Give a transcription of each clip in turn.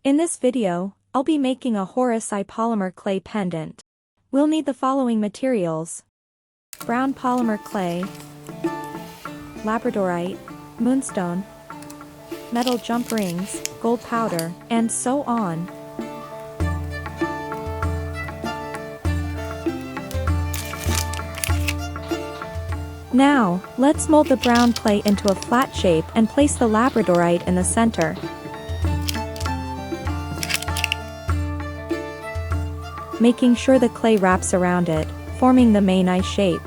In this video, I'll be making a Horus Eye polymer clay pendant. We'll need the following materials: brown polymer clay, labradorite, moonstone, metal jump rings, gold powder, and so on. Now, let's mold the brown clay into a flat shape and place the labradorite in the center. Making sure the clay wraps around it, forming the main eye shape.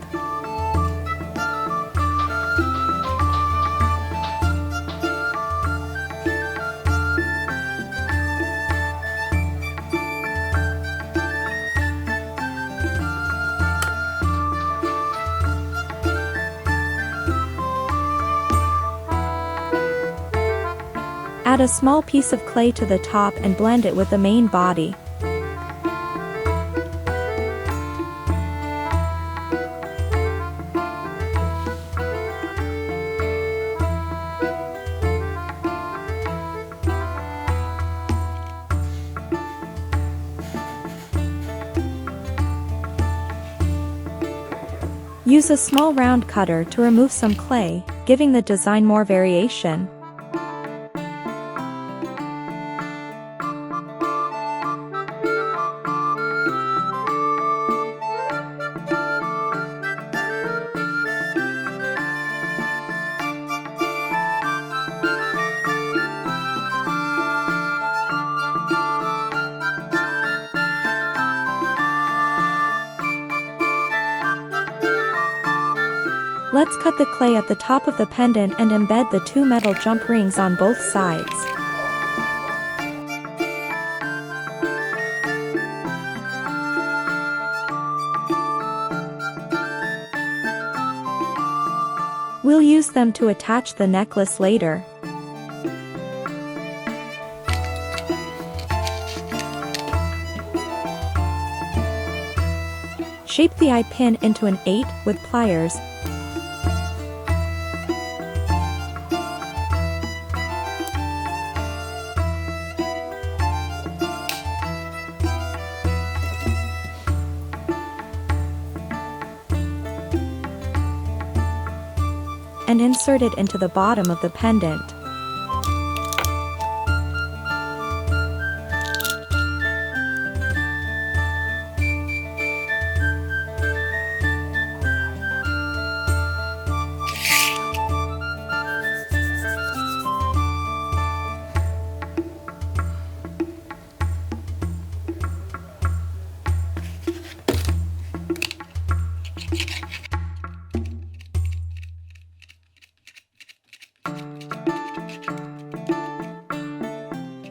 Add a small piece of clay to the top and blend it with the main body. Use a small round cutter to remove some clay, giving the design more variation. Let's cut the clay at the top of the pendant and embed the two metal jump rings on both sides. We'll use them to attach the necklace later. Shape the eye pin into an 8 with pliers. And insert it into the bottom of the pendant.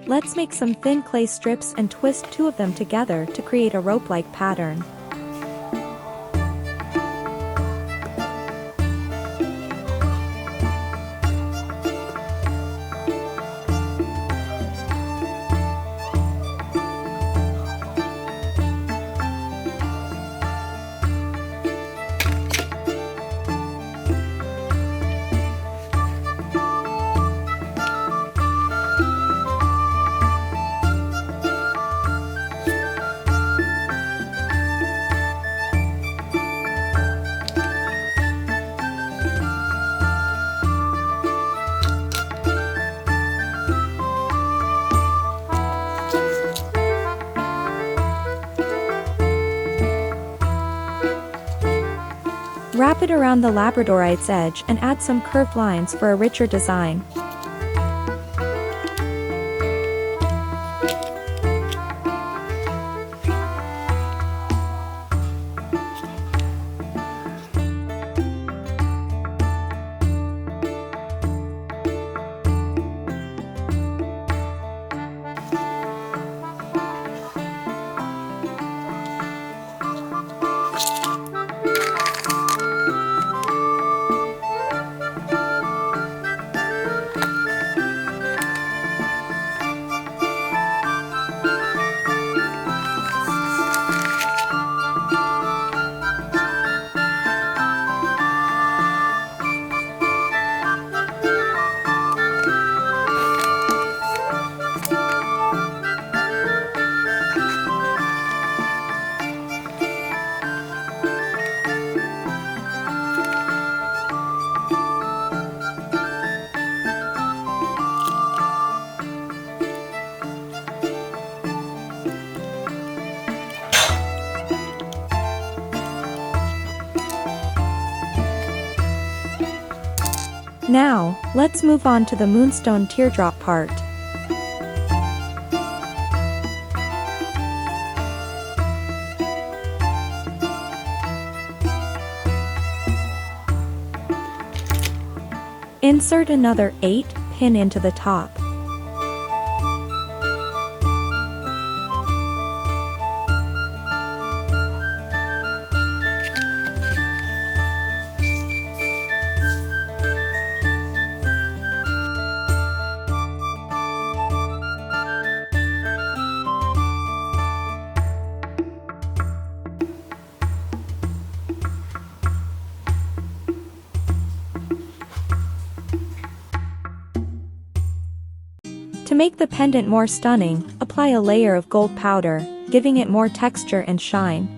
Let's make some thin clay strips and twist two of them together to create a rope-like pattern. Wrap it around the labradorite's edge and add some curved lines for a richer design. Now, let's move on to the moonstone teardrop part. Insert another 8 pin into the top. To make the pendant more stunning, apply a layer of gold powder, giving it more texture and shine.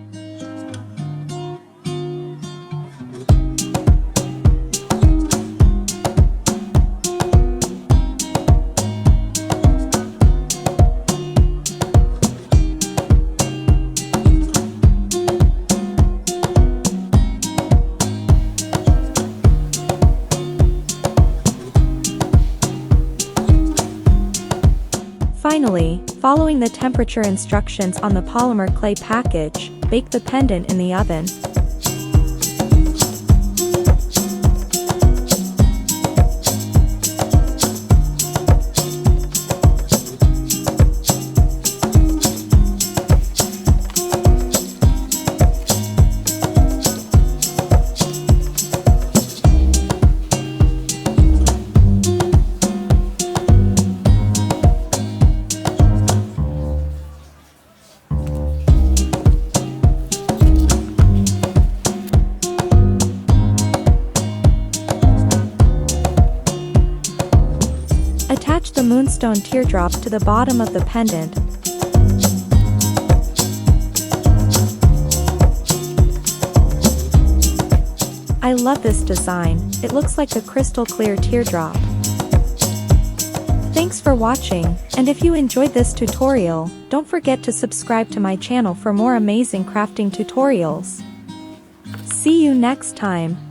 Finally, following the temperature instructions on the polymer clay package, bake the pendant in the oven. Attach the moonstone teardrop to the bottom of the pendant. I love this design, it looks like a crystal clear teardrop. Thanks for watching, and if you enjoyed this tutorial, don't forget to subscribe to my channel for more amazing crafting tutorials. See you next time.